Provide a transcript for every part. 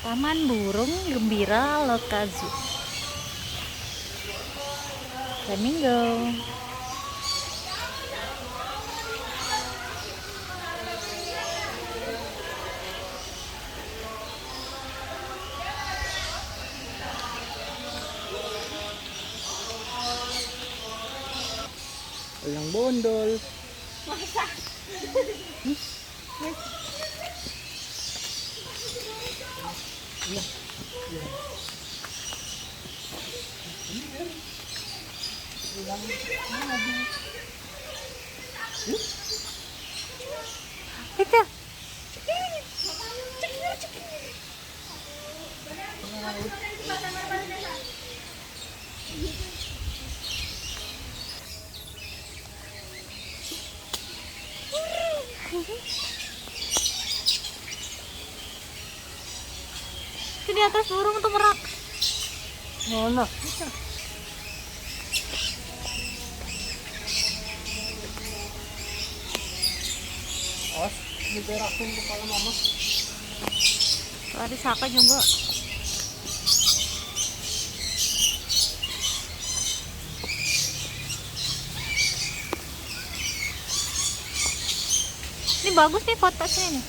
Taman Burung Gembira Lokazu. Flamingo. Walang bondol. Masa? Itu. Itu di atas burung tuh merak. Mana? Awas, diberakin kepala mama. Ada saka juga. Ini bagus nih fotonya nih.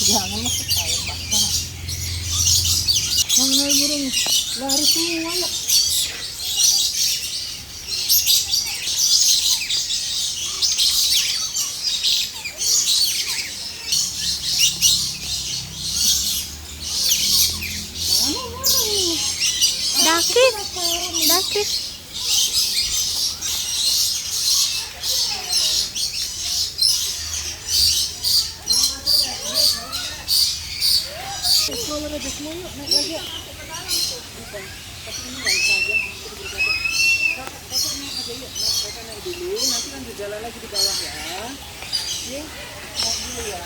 Jangan masuk air basah. Mana burung lari semua ya. Dakis, dakis. Kalau ada semua yuk naik lagi ya. Tapi ini balik aja. Kakak naik aja yuk. Kakak naik dulu. Nanti kan jalan lagi di bawah ya. Iya, naik dulu ya.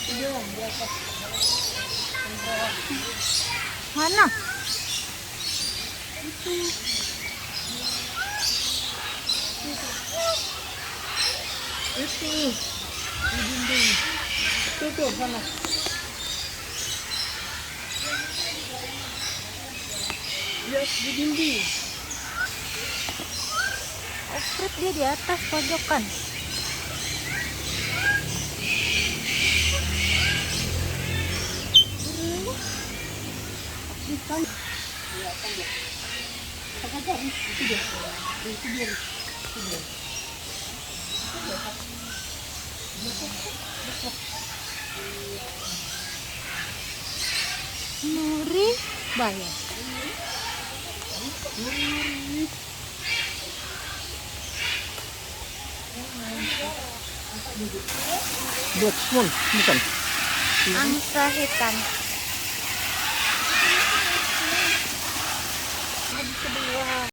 Iya, di atas. Mana? Itu. Itu di dinding. Tuh sana. Lihat di dinding. Oprit dia di atas pojokan. Bukan. Ya, kan ya. Apa itu dia. Itu dia. Itu dia. Nuri bayar. Buat bukan. Angsa hitam.